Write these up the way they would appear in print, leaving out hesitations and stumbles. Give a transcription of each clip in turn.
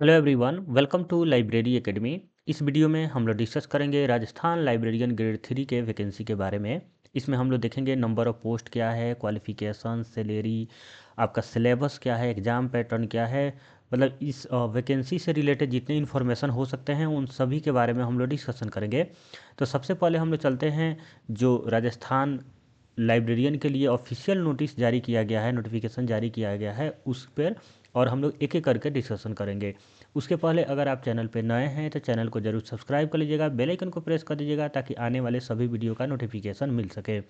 Hello everyone, welcome to library academy. इस video में हम लोग डिस्कस करेंगे राजस्थान लाइब्रेरियन ग्रेड 3 के वैकेंसी के बारे में। इसमें हम लोग देखेंगे नंबर ऑफ़ पोस्ट क्या है, क्वालिफ़िकेशन, सैलरी, आपका सिलेबस क्या है, एग्ज़ाम पैटर्न क्या है। मतलब इस वैकेंसी से रिलेटेड जितने इन्फॉर्मेशन हो सकते हैं उन सभी के बारे में हम लोग डिस्कशन करेंगे। तो सबसे पहले हम लोग चलते हैं जो राजस्थान लाइब्रेरियन के लिए ऑफिशियल नोटिस जारी किया गया है, नोटिफिकेशन जारी किया गया है उस पर, और हम लोग एक एक करके डिस्कशन करेंगे। उसके पहले अगर आप चैनल पे नए हैं तो चैनल को जरूर सब्सक्राइब कर लीजिएगा, बेल आइकन को प्रेस कर दीजिएगा ताकि आने वाले सभी वीडियो का नोटिफिकेशन मिल सके।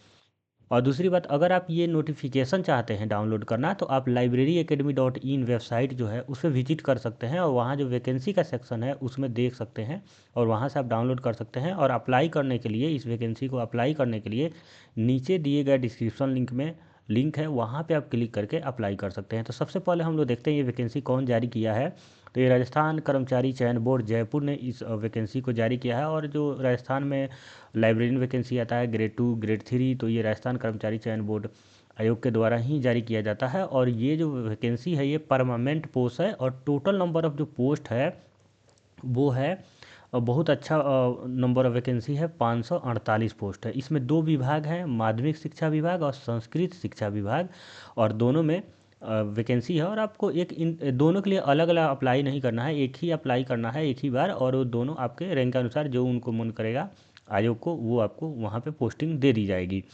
और दूसरी बात, अगर आप ये नोटिफिकेशन चाहते हैं डाउनलोड करना तो आप library academy dot in website जो है उस पर विजिट कर सकते हैं और वहाँ जो वैकेंसी का सेक्शन है उसमें देख सकते हैं और वहाँ से आप डाउनलोड कर सकते हैं। और अप्लाई करने के लिए, इस वैकेंसी को अप्लाई करने के लिए नीचे दिए गए डिस्क्रिप्शन लिंक में लिंक है, वहाँ पे आप क्लिक करके अप्लाई कर सकते हैं। तो सबसे पहले हम लोग देखते हैं ये वैकेंसी कौन जारी किया है। तो ये राजस्थान कर्मचारी चयन बोर्ड जयपुर ने इस वैकेंसी को जारी किया है। और जो राजस्थान में लाइब्रेरियन वैकेंसी आता है ग्रेड 2 ग्रेड 3, तो ये राजस्थान कर्मचारी चयन बोर्ड आयोग के द्वारा ही जारी किया जाता है। और ये जो वैकेंसी है ये परमानेंट पोस्ट है और टोटल नंबर ऑफ़ जो पोस्ट है वो है बहुत अच्छा नंबर ऑफ वैकेंसी है, 548 पोस्ट है। इसमें दो विभाग हैं, माध्यमिक शिक्षा विभाग और संस्कृत शिक्षा विभाग, और दोनों में वैकेंसी है। और आपको एक इन दोनों के लिए अलग अलग अप्लाई नहीं करना है, एक ही अप्लाई करना है एक ही बार, और वो दोनों आपके रैंक के अनुसार जो उनको मन करेगा आयोग को वो आपको वहाँ पे पोस्टिंग दे दी जाएगी।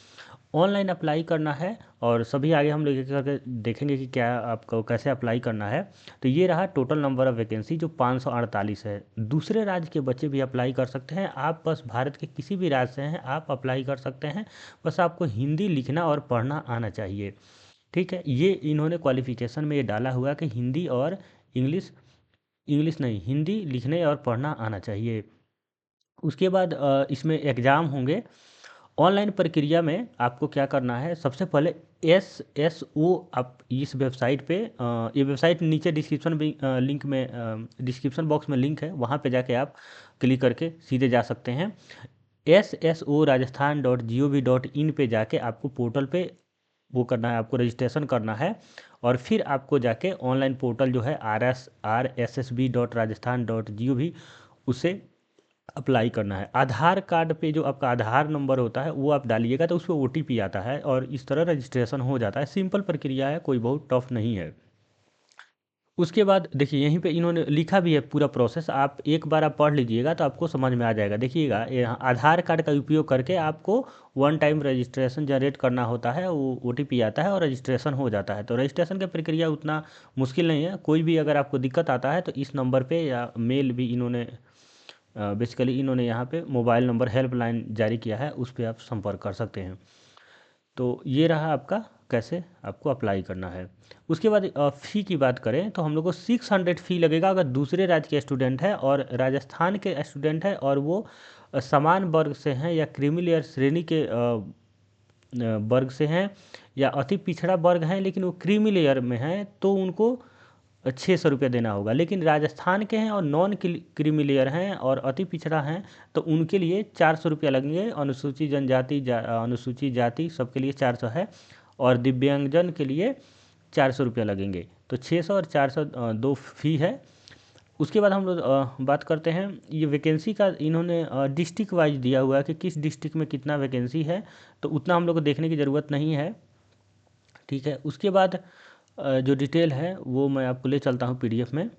ऑनलाइन अप्लाई करना है और सभी आगे हम लोग एक करके देखेंगे कि क्या आपको कैसे अप्लाई करना है। तो ये रहा टोटल नंबर ऑफ़ वैकेंसी जो 548 है। दूसरे राज्य के बच्चे भी अप्लाई कर सकते हैं, आप बस भारत के किसी भी राज्य से हैं आप अप्लाई कर सकते हैं। बस आपको हिंदी लिखना और पढ़ना आना चाहिए। ठीक है, ये इन्होंने क्वालिफिकेशन में ये डाला हुआ है कि हिंदी और इंग्लिश, इंग्लिश नहीं, हिंदी लिखने और पढ़ना आना चाहिए। उसके बाद इसमें एग्ज़ाम होंगे। ऑनलाइन प्रक्रिया में आपको क्या करना है, सबसे पहले SSO, आप इस वेबसाइट पे ये वेबसाइट नीचे डिस्क्रिप्शन भी लिंक में डिस्क्रिप्शन बॉक्स में लिंक है, वहाँ पे जाके आप क्लिक करके सीधे जा सकते हैं। SSO राजस्थान .gov.in पे जाके आपको पोर्टल पे वो करना है, आपको रजिस्ट्रेशन करना है। और फिर आपको जाके ऑनलाइन पोर्टल जो है RSSB.rajasthan.gov, उसे अप्लाई करना है। आधार कार्ड पे जो आपका आधार नंबर होता है वो आप डालिएगा तो उस पर OTP आता है और इस तरह रजिस्ट्रेशन हो जाता है। सिंपल प्रक्रिया है, कोई बहुत टफ नहीं है। उसके बाद देखिए यहीं पे इन्होंने लिखा भी है पूरा प्रोसेस, आप एक बार आप पढ़ लीजिएगा तो आपको समझ में आ जाएगा। देखिएगा यहाँ आधार कार्ड का उपयोग करके आपको वन टाइम रजिस्ट्रेशन जनरेट करना होता है, वो OTP आता है और रजिस्ट्रेशन हो जाता है। तो रजिस्ट्रेशन की प्रक्रिया उतना मुश्किल नहीं है। कोई भी अगर आपको दिक्कत आता है तो इस नंबर पे, या मेल भी इन्होंने बेसिकली इन्होंने यहाँ पे मोबाइल नंबर हेल्पलाइन जारी किया है, उस पर आप संपर्क कर सकते हैं। तो ये रहा आपका कैसे आपको अप्लाई करना है। उसके बाद फ़ी की बात करें तो हम लोग को 600 फ़ी लगेगा अगर दूसरे राज्य के स्टूडेंट हैं और राजस्थान के स्टूडेंट हैं और वो समान वर्ग से हैं या क्रीमी लेयर श्रेणी के वर्ग से हैं या अति पिछड़ा वर्ग हैं लेकिन वो क्रीमी लेयर में हैं, तो उनको 600 रुपये देना होगा। लेकिन राजस्थान के हैं और नॉन क्रीमी लेयर हैं और अति पिछड़ा हैं तो उनके लिए 400 रुपया लगेंगे। अनुसूचित जनजाति, अनुसूचित जाति सबके लिए 400 है, और दिव्यांगजन के लिए 400 रुपया लगेंगे। तो 600 और 400 दो फ़ी है। उसके बाद हम लोग बात करते हैं ये वैकेंसी का, इन्होंने डिस्ट्रिक्ट वाइज दिया हुआ है कि किस डिस्ट्रिक्ट में कितना वैकेंसी है, तो उतना हम लोग को देखने की ज़रूरत नहीं है। ठीक है, उसके बाद जो डिटेल है वो मैं आपको ले चलता हूँ PDF में।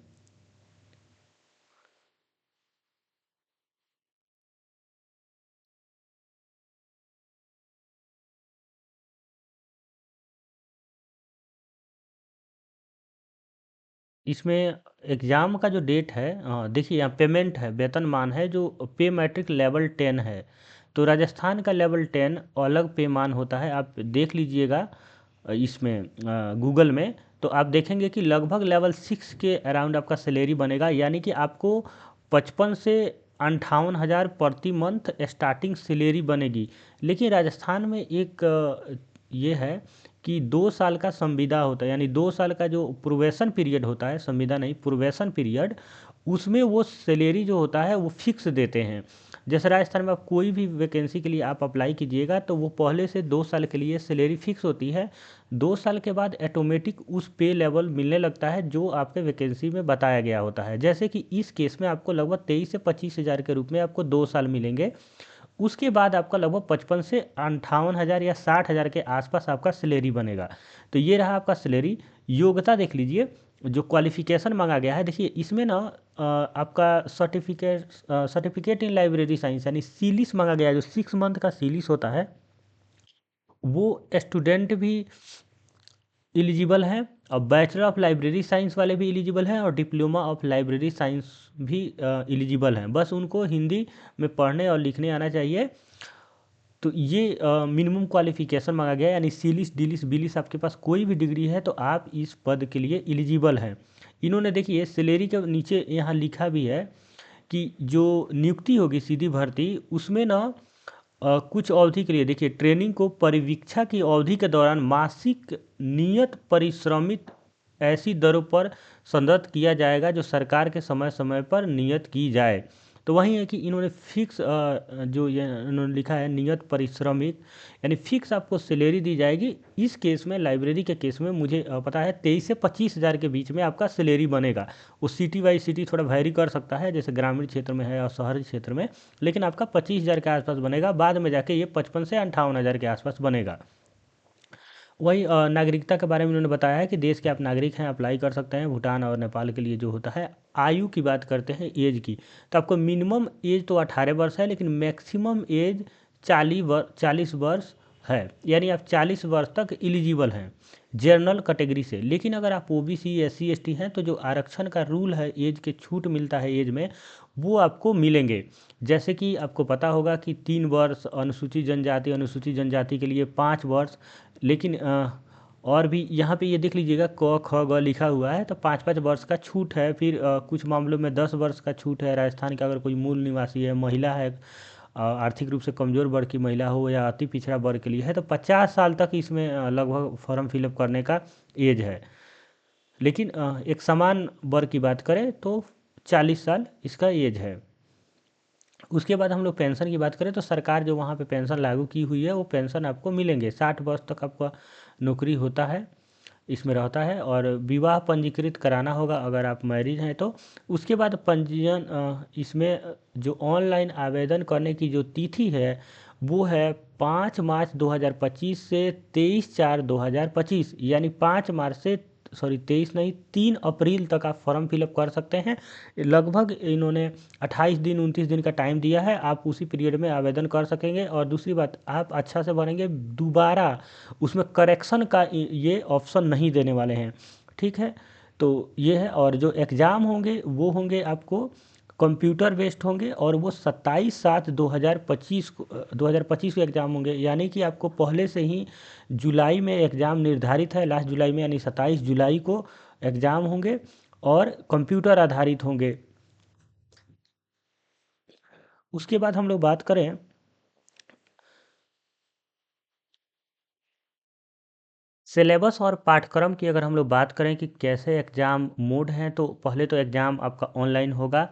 इसमें एग्ज़ाम का जो डेट है, देखिए यहाँ पेमेंट है, वेतनमान है जो पे मैट्रिक लेवल 10 है। तो राजस्थान का लेवल 10 अलग पेमान होता है, आप देख लीजिएगा इसमें गूगल में। तो आप देखेंगे कि लगभग लेवल 6 के अराउंड आपका सैलरी बनेगा, यानी कि आपको 55 से 58 हज़ार प्रति मंथ स्टार्टिंग सैलरी बनेगी। लेकिन राजस्थान में एक ये है कि 2 साल का संविदा होता है, यानी 2 साल का जो प्रोबेशन पीरियड होता है, संविदा नहीं प्रोबेशन पीरियड, उसमें वो सैलरी जो होता है वो फिक्स देते हैं। जैसे राजस्थान में आप कोई भी वैकेंसी के लिए आप अप्लाई कीजिएगा तो वो पहले से 2 साल के लिए सैलरी फिक्स होती है। 2 साल के बाद ऑटोमेटिक उस पे लेवल मिलने लगता है जो आपके वैकेंसी में बताया गया होता है। जैसे कि इस केस में आपको लगभग 23 से 25 हज़ार के रूप में आपको 2 साल मिलेंगे। उसके बाद आपका लगभग 55 से 58 हज़ार या 60 हज़ार के आसपास आपका सैलरी बनेगा। तो ये रहा आपका सैलरी। योग्यता देख लीजिए, जो क्वालिफिकेशन मांगा गया है, देखिए इसमें ना आपका सर्टिफिकेट इन लाइब्रेरी साइंस यानी सीलिस मांगा गया है। जो 6 मंथ का सीलिस होता है वो स्टूडेंट भी एलिजिबल हैं, और बैचलर ऑफ लाइब्रेरी साइंस वाले भी एलिजिबल हैं, और डिप्लोमा ऑफ लाइब्रेरी साइंस भी एलिजिबल हैं। बस उनको हिंदी में पढ़ने और लिखने आना चाहिए। तो ये मिनिमम क्वालिफिकेशन मांगा गया है, यानी सीलिस डिलिस बिलिस आपके पास कोई भी डिग्री है तो आप इस पद के लिए एलिजिबल हैं। इन्होंने देखिए सैलरी के नीचे यहाँ लिखा भी है कि जो नियुक्ति होगी सीधी भर्ती उसमें ना कुछ अवधि के लिए, देखिए ट्रेनिंग को परिवीक्षा की अवधि के दौरान मासिक नियत परिश्रमित ऐसी दरों पर संदर्भित किया जाएगा जो सरकार के समय समय पर नियत की जाए। तो वही है कि इन्होंने फिक्स जो ये इन्होंने लिखा है नियत परिश्रमिक, यानी फिक्स आपको सैलरी दी जाएगी। इस केस में लाइब्रेरी के केस में मुझे पता है 23 से 25 हज़ार के बीच में आपका सैलरी बनेगा। वो सिटी वाइज सिटी थोड़ा वैरी कर सकता है, जैसे ग्रामीण क्षेत्र में है और शहरी क्षेत्र में, लेकिन आपका 25 हज़ार के आसपास बनेगा। बाद में जाके ये 55 से 58 हज़ार के आसपास बनेगा। वही नागरिकता के बारे में उन्होंने बताया है कि देश के आप नागरिक हैं, अप्लाई कर सकते हैं। भूटान और नेपाल के लिए जो होता है, आयु की बात करते हैं एज की, तो आपको मिनिमम एज तो 18 वर्ष है, लेकिन मैक्सिमम एज 40 वर्ष है, यानी आप 40 वर्ष तक एलिजिबल हैं जनरल कैटेगरी से। लेकिन अगर आप ओबीसी SC ST हैं तो जो आरक्षण का रूल है, एज के छूट मिलता है एज में, वो आपको मिलेंगे। जैसे कि आपको पता होगा कि 3 वर्ष अनुसूचित जनजाति के लिए 5 वर्ष। लेकिन और भी यहाँ पे ये देख लीजिएगा क ख ग लिखा हुआ है, तो 5-5 वर्ष का छूट है। फिर कुछ मामलों में 10 वर्ष का छूट है। राजस्थान का अगर कोई मूल निवासी है, महिला है, आर्थिक रूप से कमज़ोर वर्ग की महिला हो या अति पिछड़ा वर्ग के लिए है, तो 50 साल तक इसमें लगभग फॉर्म फिलअप करने का एज है। लेकिन एक समान वर्ग की बात करें तो 40 साल इसका एज है। उसके बाद हम लोग पेंशन की बात करें तो सरकार जो वहाँ पे पेंशन लागू की हुई है वो पेंशन आपको मिलेंगे। 60 वर्ष तक आपका नौकरी होता है, इसमें रहता है। और विवाह पंजीकृत कराना होगा अगर आप मैरिज हैं तो। उसके बाद पंजीयन इसमें जो ऑनलाइन आवेदन करने की जो तिथि है वो है 5 मार्च 2025 से 23/4/2025, यानी 5 मार्च से, सॉरी 23 नहीं, 3 अप्रैल तक आप फॉर्म फिलअप कर सकते हैं। लगभग इन्होंने 28 दिन 29 दिन का टाइम दिया है, आप उसी पीरियड में आवेदन कर सकेंगे। और दूसरी बात, आप अच्छा से भरेंगे, दोबारा उसमें करेक्शन का ये ऑप्शन नहीं देने वाले हैं, ठीक है। तो ये है। और जो एग्ज़ाम होंगे वो होंगे आपको कंप्यूटर बेस्ड होंगे, और वो 27/7/2025 को 2025 के एग्ज़ाम होंगे। यानी कि आपको पहले से ही जुलाई में एग्ज़ाम निर्धारित है, लास्ट जुलाई में, यानी 27 जुलाई को एग्ज़ाम होंगे और कंप्यूटर आधारित होंगे। उसके बाद हम लोग बात करें सिलेबस और पाठ्यक्रम की। अगर हम लोग बात करें कि कैसे एग्ज़ाम मोड हैं, तो पहले तो एग्ज़ाम आपका ऑनलाइन होगा।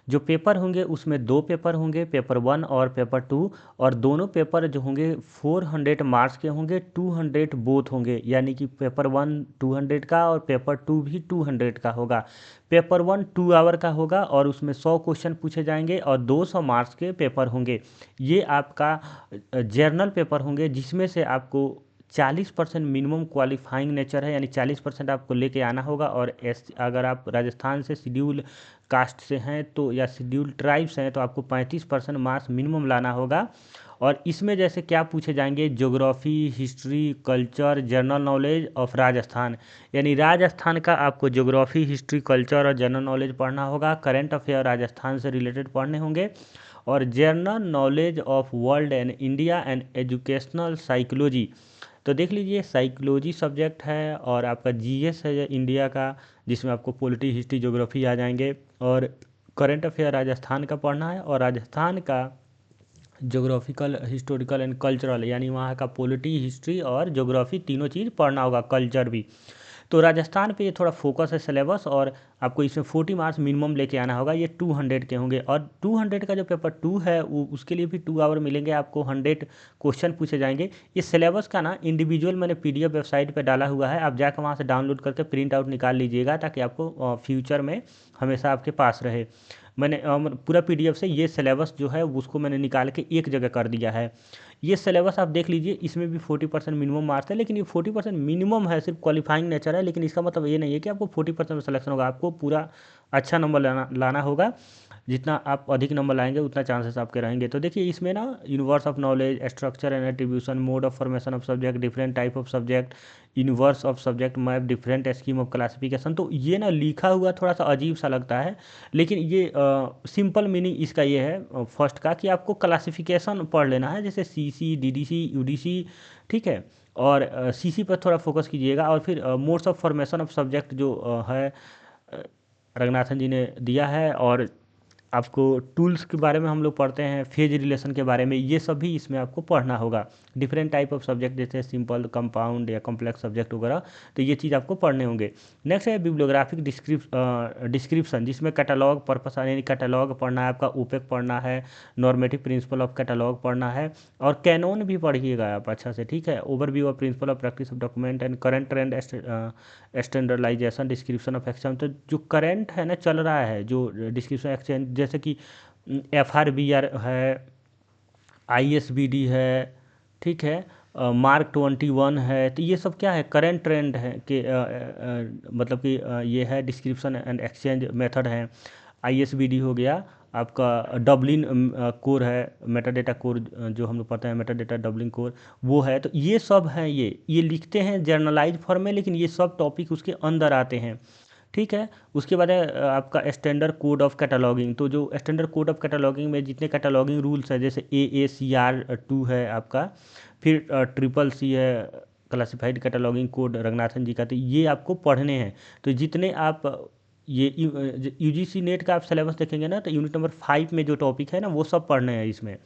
जो पेपर होंगे उसमें 2 पेपर होंगे, पेपर 1 और पेपर 2। और दोनों पेपर जो होंगे 400 मार्क्स के होंगे, 200 बोथ होंगे, यानी कि पेपर 1 200 का और पेपर 2 भी 200 का होगा। पेपर 1 2 आवर का होगा और उसमें 100 क्वेश्चन पूछे जाएंगे और 200 मार्क्स के पेपर होंगे। ये आपका जर्नल पेपर होंगे, जिसमें से आपको 40% मिनिमम क्वालिफाइंग नेचर है, यानी 40% आपको लेके आना होगा। और अगर आप राजस्थान से शेड्यूल कास्ट से हैं तो, या शेड्यूल ट्राइब्स हैं, तो आपको 35% मार्क्स मिनिमम लाना होगा। और इसमें जैसे क्या पूछे जाएंगे, geography, history, culture, general knowledge of Rajasthan, यानी राजस्थान का आपको ज्योग्राफी, हिस्ट्री, कल्चर और जनरल नॉलेज पढ़ना होगा। करंट अफेयर राजस्थान से रिलेटेड पढ़ने होंगे। और general knowledge of world and India and educational psychology, तो देख लीजिए साइकोलॉजी सब्जेक्ट है। और आपका जीएस है इंडिया का, जिसमें आपको पॉलिटी, हिस्ट्री, ज्योग्राफी आ जाएंगे। और करंट अफेयर राजस्थान का पढ़ना है, और राजस्थान का ज्योग्राफिकल, हिस्टोरिकल एंड कल्चरल, यानी वहाँ का पॉलिटी, हिस्ट्री और ज्योग्राफी तीनों चीज़ पढ़ना होगा, कल्चर भी। तो राजस्थान पे ये थोड़ा फोकस है सिलेबस, और आपको इसमें 40 मार्क्स मिनिमम लेके आना होगा। ये 200 के होंगे, और 200 का जो पेपर 2 है वो उसके लिए भी 2 आवर मिलेंगे आपको, 100 क्वेश्चन पूछे जाएंगे। ये सिलेबस का ना इंडिविजुअल मैंने PDF वेबसाइट पे डाला हुआ है, आप जाकर वहाँ से डाउनलोड करके प्रिंट आउट निकाल लीजिएगा, ताकि आपको फ्यूचर में हमेशा आपके पास रहे। मैंने पूरा PDF से ये सिलेबस जो है उसको मैंने निकाल के एक जगह कर दिया है। ये सिलेबस आप देख लीजिए, इसमें भी 40% मिनिमम मार्क्स है, लेकिन ये 40% मिनिमम है, सिर्फ क्वालिफाइंग नेचर है, लेकिन इसका मतलब ये नहीं है कि आपको 40% में सिलेक्शन होगा। आपको पूरा अच्छा नंबर लाना होगा। जितना आप अधिक नंबर लाएंगे उतना चांसेस आपके रहेंगे। तो देखिए इसमें ना universe of knowledge, structure and attribution, mode of formation of subject, different type of subject, universe of subject map, different scheme of classification. तो ये ना लिखा हुआ थोड़ा सा अजीब सा लगता है, लेकिन ये सिंपल मीनिंग इसका ये है फर्स्ट का, कि आपको क्लासिफिकेशन पढ़ लेना है, जैसे CC, DDC, UDC, ठीक है। और CC पर थोड़ा फोकस कीजिएगा, और फिर modes of formation of subject जो है अ, रंगनाथन जी ने दिया है, और आपको टूल्स के बारे में हम लोग पढ़ते हैं, फेज रिलेशन के बारे में, ये सब भी इसमें आपको पढ़ना होगा। डिफरेंट टाइप ऑफ सब्जेक्ट जैसे सिंपल, कंपाउंड या कॉम्प्लेक्स सब्जेक्ट वगैरह, तो ये चीज़ आपको पढ़ने होंगे। नेक्स्ट है बिब्लियोग्राफिक डिस्क्रिप्शन, जिसमें कैटलॉग पर्पस, यानी कैटलॉग पढ़ना है आपका, ओपेक पढ़ना है, नॉर्मेटिव प्रिंसिपल ऑफ कैटलॉग पढ़ना है, और कैनोन भी पढ़िएगा आप अच्छा से, ठीक है। Overview of principle of practice of document and current trend standardization, description of exchange. तो जो करंट है ना चल रहा है, जो डिस्क्रिप्शन एक्सचेंज, जैसे कि FRBR है, ISBD है, ठीक है, मार्क 21 है, तो ये सब क्या है, करंट ट्रेंड है कि मतलब कि ये है डिस्क्रिप्शन एंड एक्सचेंज मेथड है। ISBD हो गया आपका, डबलिन कोर है, मेटाडेटा कोर, जो हम लोग पढ़ते हैं मेटाडेटा डबलिन कोर, वो है। तो ये सब हैं, ये लिखते हैं जर्नलाइज फॉर्म में, लेकिन ये सब टॉपिक उसके अंदर आते हैं, ठीक है। उसके बाद है आपका स्टैंडर्ड कोड ऑफ कैटलॉगिंग। तो जो स्टैंडर्ड कोड ऑफ कैटलॉगिंग में जितने कैटलॉगिंग रूल्स हैं, जैसे AACR 2 है आपका, फिर CCC है, क्लासिफाइड कैटलॉगिंग कोड रंगनाथन जी का, तो ये आपको पढ़ने हैं। तो जितने आप ये UGC नेट का आप सिलेबस देखेंगे ना, तो यूनिट नंबर 5 में जो टॉपिक है ना, वो सब पढ़ने हैं इसमें।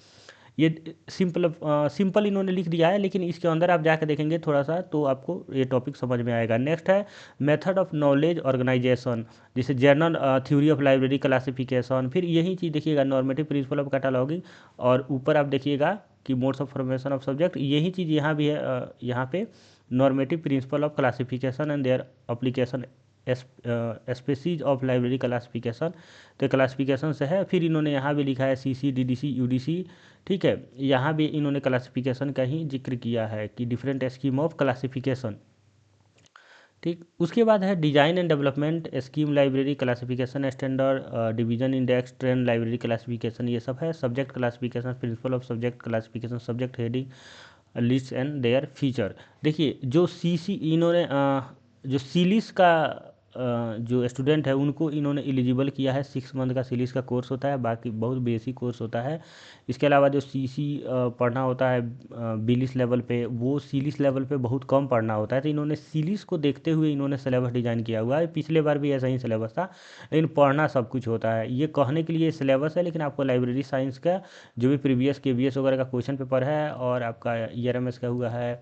ये सिंपल इन्होंने लिख दिया है, लेकिन इसके अंदर आप जाकर देखेंगे थोड़ा सा, तो आपको ये टॉपिक समझ में आएगा। नेक्स्ट है मेथड ऑफ नॉलेज ऑर्गेनाइजेशन, जैसे journal theory of library classification, फिर यही चीज़ देखिएगा, नॉर्मेटिव प्रिंसिपल ऑफ कैटालॉगिंग, और ऊपर आप देखिएगा कि modes of formation of subject, यही चीज़ यहाँ भी है, यहाँ पे normative principle of classification and their application, species of library classification. तो क्लासिफिकेशन से है, फिर इन्होंने यहाँ भी लिखा है CC, DDC, UDC, ठीक है। यहाँ भी इन्होंने क्लासिफिकेशन का ही जिक्र किया है कि डिफरेंट स्कीम ऑफ क्लासिफिकेशन, ठीक। उसके बाद है design and development, scheme library classification, standard division index, trend library classification, ये सब है। Subject classification, principle of subject classification, subject heading list and their feature. देखिए जो CC इन्होंने जो सीलिस का जो स्टूडेंट है उनको इन्होंने एलिजिबल किया है, 6 मंथ का सीलिस का कोर्स होता है, बाकी बहुत बेसिक कोर्स होता है। इसके अलावा जो CC पढ़ना होता है बिलिस लेवल पे, वो सीलिस लेवल पे बहुत कम पढ़ना होता है। तो इन्होंने सीलिस को देखते हुए इन्होंने सिलेबस डिज़ाइन किया हुआ है। पिछले बार भी ऐसा ही सिलेबस था, लेकिन पढ़ना सब कुछ होता है। ये कहने के लिए सिलेबस है, लेकिन आपको लाइब्रेरी साइंस का जो भी प्रीवियस KVS वगैरह का क्वेश्चन पेपर है, और आपका ERMS का हुआ है,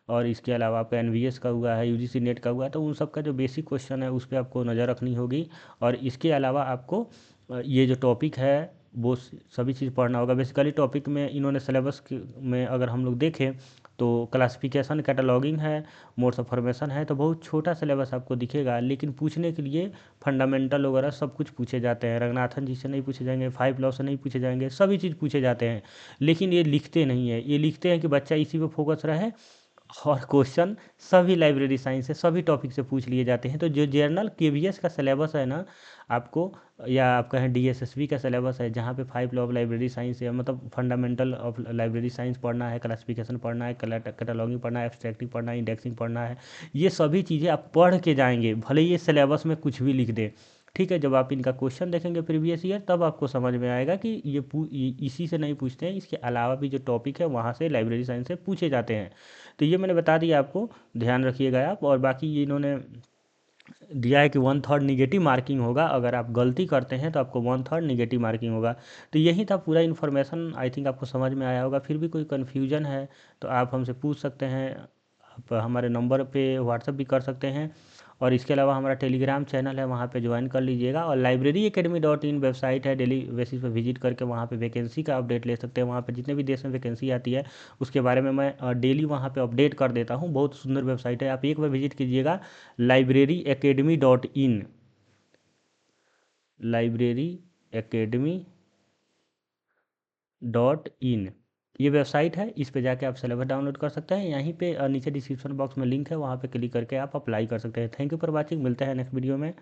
और इसके अलावा आपका NVS का हुआ है, UGC नेट का हुआ है, तो उन सब का जो बेसिक क्वेश्चन है उस पर आपको नज़र रखनी होगी। और इसके अलावा आपको ये जो टॉपिक है वो सभी चीज़ पढ़ना होगा। बेसिकली टॉपिक में इन्होंने सिलेबस में अगर हम लोग देखें तो क्लासिफिकेशन, कैटलॉगिंग है, मोड्स ऑफ फॉर्मेशन है, तो बहुत छोटा सिलेबस आपको दिखेगा, लेकिन पूछने के लिए फंडामेंटल वगैरह सब कुछ पूछे जाते हैं। रंगनाथन जी से नहीं पूछे जाएंगे, 5 लॉ से नहीं पूछे जाएंगे, सभी चीज़ पूछे जाते हैं, लेकिन ये लिखते नहीं है। ये लिखते हैं कि बच्चा इसी पे फोकस रहे, और क्वेश्चन सभी लाइब्रेरी साइंस से, सभी टॉपिक से पूछ लिए जाते हैं। तो जो जर्नल KVS का सिलेबस है ना आपको, या आप कहें DSSB का सिलेबस है, जहाँ पे 5 लॉ ऑफ लाइब्रेरी साइंस है, मतलब फंडामेंटल ऑफ लाइब्रेरी साइंस पढ़ना है, क्लासिफिकेशन पढ़ना है, कैटलॉगिंग पढ़ना है, एब्स्ट्रैक्टिंग पढ़ना है, इंडेक्सिंग पढ़ना है, ये सभी चीज़ें आप पढ़ के जाएंगे, भले ये सिलेबस में कुछ भी लिख दे, ठीक है। जब आप इनका क्वेश्चन देखेंगे प्रीवियस ईयर, तब आपको समझ में आएगा कि ये इसी से नहीं पूछते हैं, इसके अलावा भी जो टॉपिक है वहाँ से लाइब्रेरी साइंस से पूछे जाते हैं। तो ये मैंने बता दिया आपको, ध्यान रखिएगा आप। और बाकी ये इन्होंने दिया है कि 1/3 निगेटिव मार्किंग होगा, अगर आप गलती करते हैं तो आपको 1/3 निगेटिव मार्किंग होगा। तो यही था पूरा इन्फॉर्मेशन, आई थिंक आपको समझ में आया होगा। फिर भी कोई कन्फ्यूजन है तो आप हमसे पूछ सकते हैं, आप हमारे नंबर पे व्हाट्सअप भी कर सकते हैं, और इसके अलावा हमारा टेलीग्राम चैनल है, वहाँ पे ज्वाइन कर लीजिएगा। और libraryacademy.in वेबसाइट है, डेली बेसिस पे विजिट करके वहाँ पे वैकेंसी का अपडेट ले सकते हैं। वहाँ पे जितने भी देश में वैकेंसी आती है उसके बारे में मैं डेली वहाँ पे अपडेट कर देता हूँ। बहुत सुंदर वेबसाइट है, आप एक बार विजिट कीजिएगा, libraryacademy.in, libraryacademy.in ये वेबसाइट है। इस पे जाके आप सिलेबस डाउनलोड कर सकते हैं। यहीं पे नीचे डिस्क्रिप्शन बॉक्स में लिंक है, वहाँ पे क्लिक करके आप अप्लाई कर सकते हैं। थैंक यू फॉर वॉचिंग, मिलते हैं नेक्स्ट वीडियो में।